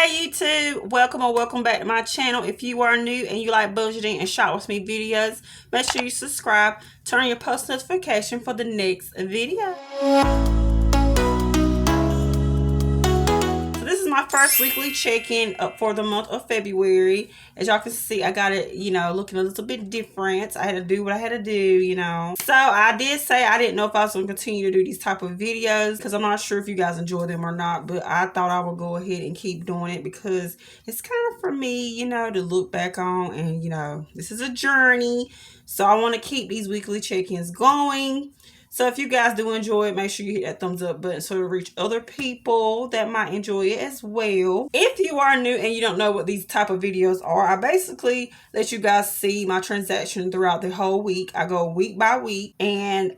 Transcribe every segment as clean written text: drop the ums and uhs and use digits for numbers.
Hey YouTube, welcome or welcome back to my channel. If you are new and you like budgeting and shop with me videos, make sure you subscribe, turn on your post notification for the next video. So this is my first weekly check-in up for the month of February. As y'all can see, I got it, looking a little bit different. I had to do what I had to do, So I did say I didn't know if I was going to continue to do these type of videos because I'm not sure if you guys enjoy them or not. But I thought I would go ahead and keep doing it because it's kind of for me, to look back on. And, this is a journey. So I want to keep these weekly check-ins going. So if you guys do enjoy it, make sure you hit that thumbs up button so to reach other people that might enjoy it as well. If you are new and you don't know what these type of videos are, I basically let you guys see my transaction throughout the whole week. I go week by week and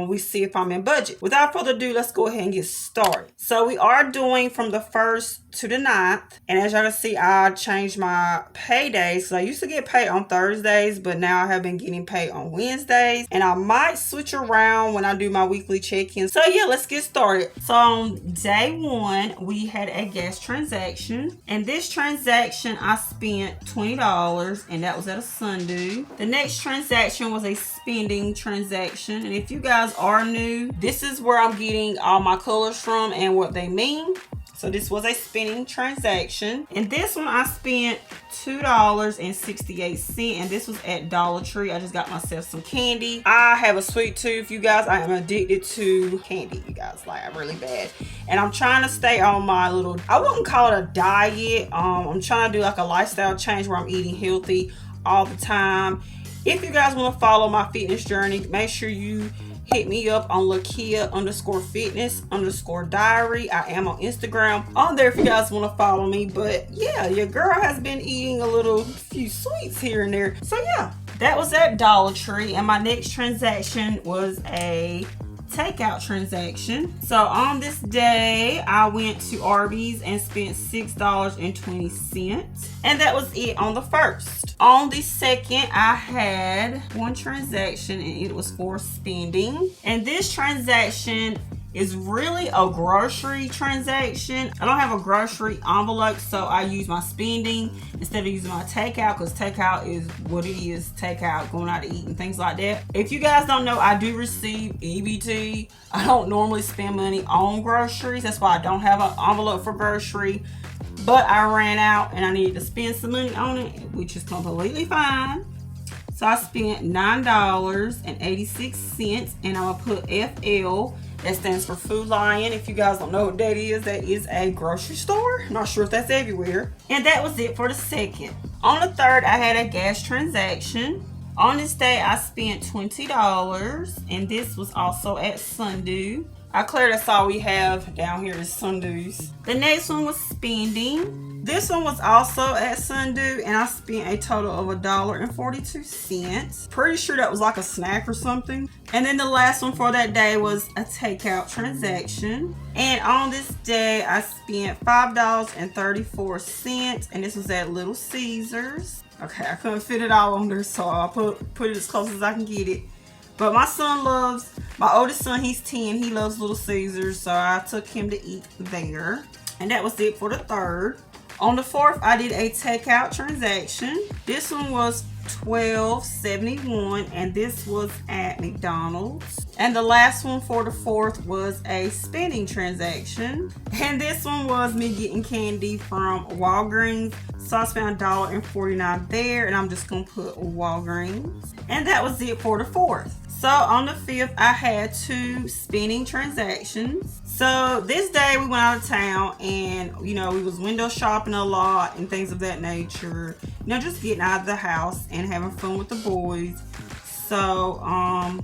we see if I'm in budget. Without further ado, let's go ahead and get started. So we are doing from the 1st to the 9th. And as y'all can see, I changed my paydays. So I used to get paid on Thursdays, but now I have been getting paid on Wednesdays. And I might switch around when I do my weekly check-in. So yeah, let's get started. So on day 1, we had a gas transaction. And this transaction, I spent $20, and that was at a Sunday. The next transaction was a spending transaction. And if you guys are new, this is where I'm getting all my colors from and what they mean. So this was a spending transaction. And this one I spent $2.68. And this was at Dollar Tree. I just got myself some candy. I have a sweet tooth, you guys. I am addicted to candy, you guys. Like, I'm really bad. And I'm trying to stay on my little, I wouldn't call it a diet. I'm trying to do like a lifestyle change where I'm eating healthy all the time. If you guys want to follow my fitness journey, make sure you hit me up on Lakia_fitness_diary. I am on Instagram. On there if you guys want to follow me. But yeah, your girl has been eating a few sweets here and there. So yeah, that was at Dollar Tree. And my next transaction was a takeout transaction. So on this day, I went to Arby's and spent $6.20. And that was it on the 1st. On the 2nd, I had one transaction and it was for spending. And this transaction is really a grocery transaction. I don't have a grocery envelope, so I use my spending instead of using my takeout, because takeout is what it is, takeout, going out to eat and things like that. If you guys don't know, I do receive EBT. I don't normally spend money on groceries. That's why I don't have an envelope for grocery. But I ran out and I needed to spend some money on it, which is completely fine. So I spent $9.86, and I'm going to put FL. That stands for Food Lion. If you guys don't know what that is a grocery store. I'm not sure if that's everywhere. And that was it for the 2nd. On the 3rd, I had a gas transaction. On this day, I spent $20, and this was also at Sunday. I clear, that's all we have down here is Sundays. The next one was spending. This one was also at Sunday, and I spent a total of $1.42. Pretty sure that was like a snack or something. And then the last one for that day was a takeout transaction. And on this day, I spent $5.34, and this was at Little Caesars. Okay, I couldn't fit it all on there, so I'll put it as close as I can get it. But my oldest son, he's 10. He loves Little Caesars, so I took him to eat there. And that was it for the 3rd. On the 4th, I did a takeout transaction. This one was $12.71, and this was at McDonald's. And the last one for the 4th was a spending transaction. And this one was me getting candy from Walgreens. So I spent $1.49 there, and I'm just going to put Walgreens. And that was it for the 4th. So on the 5th, I had 2 spending transactions. So this day we went out of town and, we was window shopping a lot and things of that nature. Just getting out of the house and having fun with the boys. So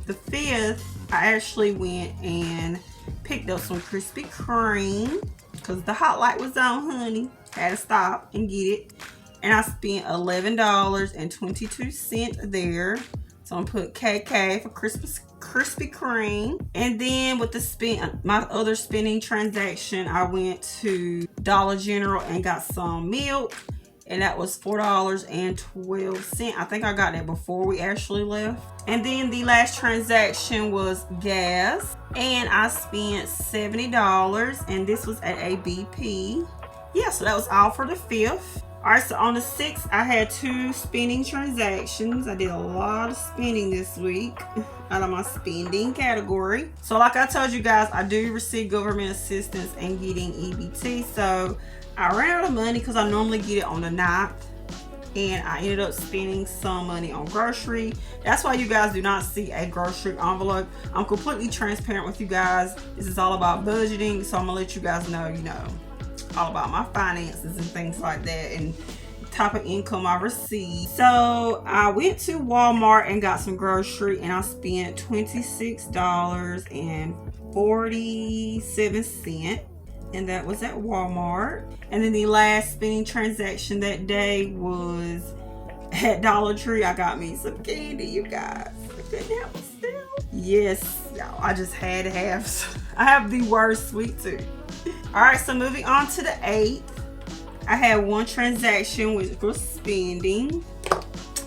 the 5th, I actually went and picked up some Krispy Kreme because the hot light was on, honey. Had to stop and get it. And I spent $11.22 there. So I'm gonna put KK for Krispy Kreme. And then with my other spending transaction, I went to Dollar General and got some milk. And that was $4.12. I think I got that before we actually left. And then the last transaction was gas. And I spent $70. And this was at a BP. yeah, so that was all for the 5th. All right, so on the 6th, I had 2 spending transactions. I did a lot of spending this week out of my spending category. So like I told you guys, I do receive government assistance and getting EBT. So I ran out of money because I normally get it on the 9th. And I ended up spending some money on grocery. That's why you guys do not see a grocery envelope. I'm completely transparent with you guys. This is all about budgeting. So I'm gonna let you guys know, all about my finances and things like that, and the type of income I receive. So I went to Walmart and got some grocery, and I spent $26.47, and that was at Walmart. And then the last spending transaction that day was at Dollar Tree. I got me some candy, you guys. I couldn't help myself. Yes, y'all, I just had to have some. I have the worst sweet tooth. All right, so moving on to the 8th, I had 1 transaction which was spending.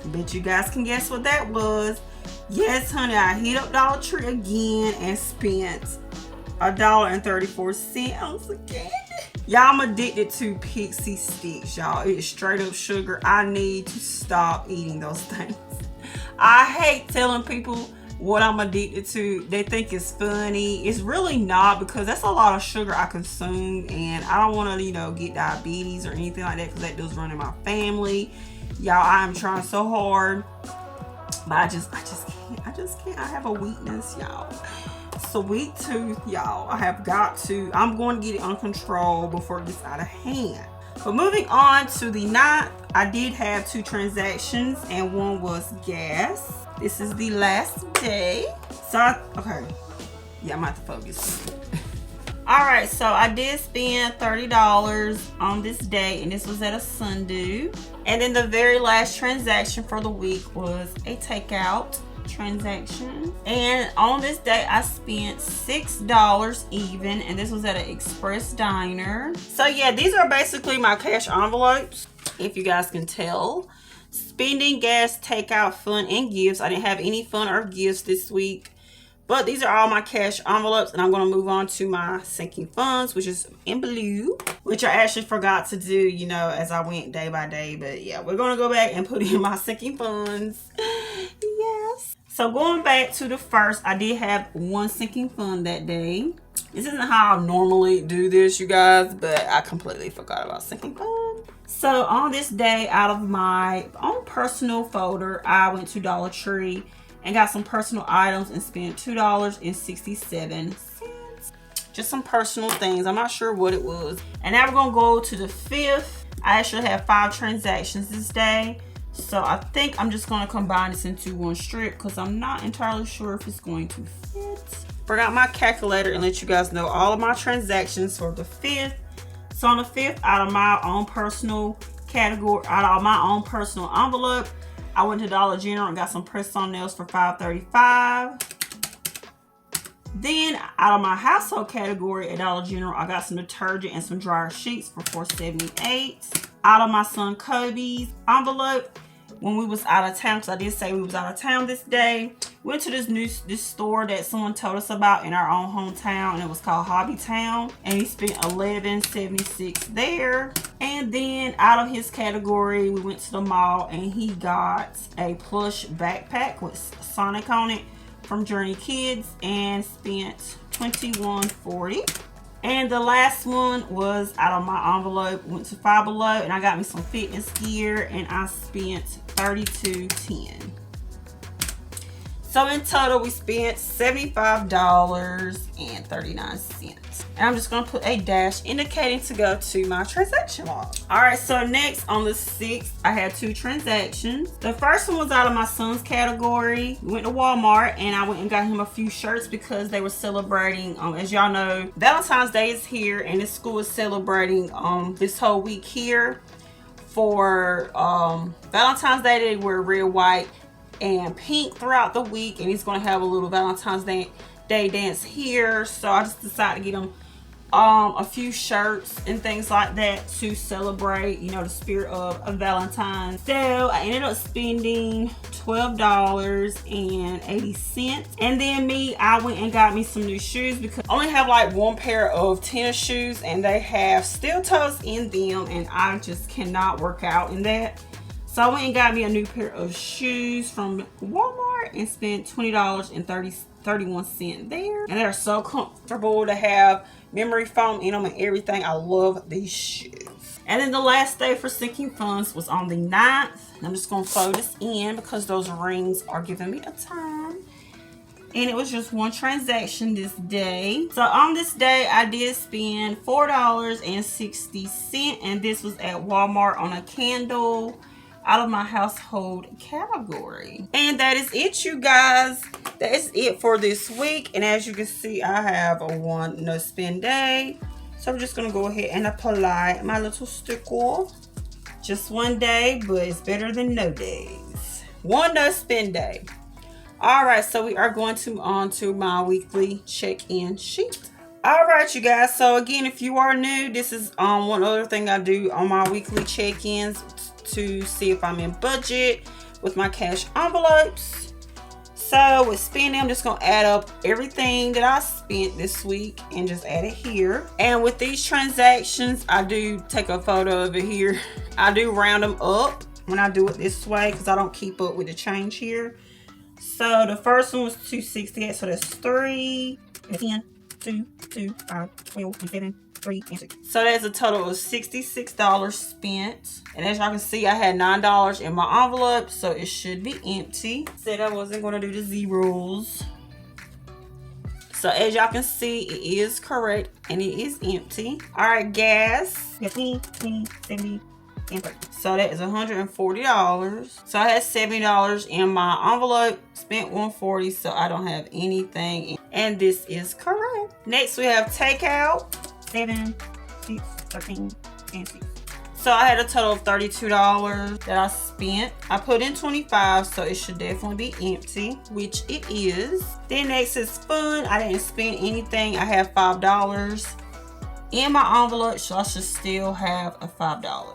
Bet you guys can guess what that was. Yes, honey, I hit up Dollar Tree again and spent $1.34 on some candy. Y'all, I'm addicted to Pixie Sticks, y'all. It's straight up sugar. I need to stop eating those things. I hate telling people what I'm addicted to. They think it's funny. It's really not, because that's a lot of sugar I consume, and I don't want to, get diabetes or anything like that, because that does run in my family. Y'all, I am trying so hard, but I just can't. I have a weakness, y'all. Sweet tooth, y'all. I'm going to get it under control before it gets out of hand. But moving on to the 9th, I did have 2 transactions, and 1 was gas. This is the last day. Okay. Yeah, I'm gonna have to focus. Alright, so I did spend $30 on this day, and this was at a Sundew. And then the very last transaction for the week was a takeout transaction. And on this day, I spent $6 even, and this was at an Express Diner. So yeah, these are basically my cash envelopes, if you guys can tell. Spending, gas, takeout, fun, and gifts. I didn't have any fun or gifts this week, but these are all my cash envelopes, and I'm going to move on to my sinking funds, which is in blue, which I actually forgot to do, as I went day by day. But yeah, we're going to go back and put in my sinking funds. Yes. So going back to the 1st, I did have 1 sinking fund that day. This isn't how I normally do this, you guys, but I completely forgot about sinking fund. So on this day, out of my own personal folder, I went to Dollar Tree and got some personal items and spent $2.67. Just some personal things. I'm not sure what it was. And now we're going to go to the 5th. I actually have 5 transactions this day. So I think I'm just going to combine this into one strip, because I'm not entirely sure if it's going to fit. Bring out my calculator and let you guys know all of my transactions for the 5th. So on the 5th, out of my own personal envelope, I went to Dollar General and got some press-on nails for $5.35. Then out of my household category at Dollar General, I got some detergent and some dryer sheets for $4.78. Out of my son Kobe's envelope, when we was out of town, because I did say we was out of town this day, went to this store that someone told us about in our own hometown, and it was called Hobby Town, and he spent $11.76 there. And then out of his category, we went to the mall and he got a plush backpack with Sonic on it from Journey Kids and spent $21.40. And the last one was out of my envelope, went to Five Below, and I got me some fitness gear, and I spent $32.10. So in total, we spent $75.39. And I'm just going to put a dash indicating to go to my transaction log. All right, so next on the 6th, I had 2 transactions. The first one was out of my son's category. We went to Walmart and I went and got him a few shirts because they were celebrating, as y'all know, Valentine's Day is here, and this school is celebrating this whole week here. For Valentine's Day, they wear red, white, and pink throughout the week, and he's going to have a little Valentine's Day dance here. So I just decided to get him a few shirts and things like that to celebrate, you know, the spirit of Valentine's. So I ended up spending $12.80. And then I went and got me some new shoes because I only have like one pair of tennis shoes and they have steel toes in them and I just cannot work out in that. So I went and got me a new pair of shoes from Walmart and spent $20.31 there. And they're so comfortable to have memory foam in them and everything. I love these shoes. And then the last day for sinking funds was on the 9th. I'm just going to throw this in because those rings are giving me a time. And it was just one transaction this day. So on this day, I did spend $4.60. And this was at Walmart on a candle out of my household category. And that is it, you guys. That is it for this week. And as you can see, I have a one no spend day. So I'm just gonna go ahead and apply my little sticker. Just one day, but it's better than no days. One no spend day. All right, so we are going to on to my weekly check-in sheet. All right, you guys. So again, if you are new, this is one other thing I do on my weekly check-ins to see if I'm in budget with my cash envelopes. So with spending, I'm just gonna add up everything that I spent this week and just add it here. And with these transactions, I do take a photo of it here. I do round them up when I do it this way because I don't keep up with the change here. So the first one was $2.68, so that's 3, 10, 2, 2, 5, 12, and 7, 3, and 6. So that's a total of $66 spent. And as y'all can see, I had $9 in my envelope, so it should be empty. Said I wasn't going to do the zeros. So as y'all can see, it is correct and it is empty. All right, gas. 20, 70, and 30. So that is $140. So I had $70 in my envelope, spent $140, so I don't have anything. And this is correct. Next, we have takeout. 7, 6, 13, and 6. So I had a total of $32 that I spent. I put in 25, so it should definitely be empty, which it is. Then next is fun. I didn't spend anything. I have $5 in my envelope, so I should still have a $5.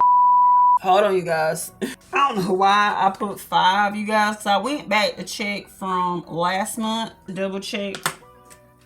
Hold on, you guys. I don't know why I put 5, you guys. So I went back to check from last month, double check.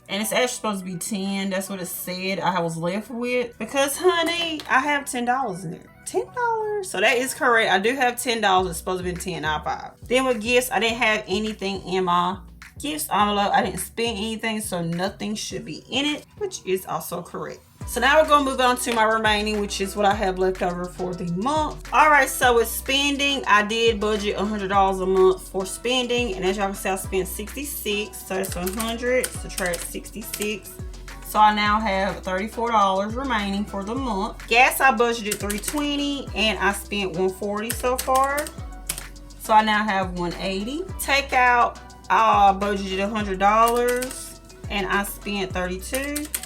And it's actually supposed to be 10. That's what it said I was left with. Because, honey, I have $10 in there. $10. So that is correct. I do have $10. It's supposed to be 10, not 5. Then with gifts, I didn't have anything in my gifts envelope. I didn't spend anything, so nothing should be in it, which is also correct. So now we're going to move on to my remaining, which is what I have left over for the month. All right, so with spending, I did budget $100 a month for spending. And as y'all can see, I spent $66. So that's 100, subtract 66. So I now have $34 remaining for the month. Gas, I budgeted $320 and I spent $140 so far. So I now have $180. Takeout, I budgeted $100 and I spent $32.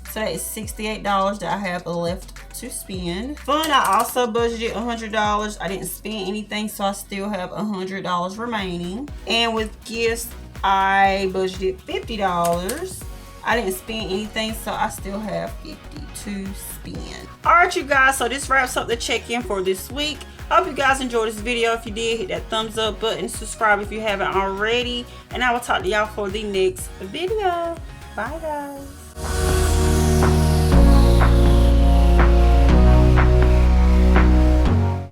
So that is $68 that I have left to spend. Fun, I also budgeted $100. I didn't spend anything, so I still have $100 remaining. And with gifts, I budgeted $50. I didn't spend anything, so I still have $50 to spend. All right, you guys, so this wraps up the check-in for this week. Hope you guys enjoyed this video. If you did, hit that thumbs up button, subscribe if you haven't already, and I will talk to y'all for the next video. Bye, guys.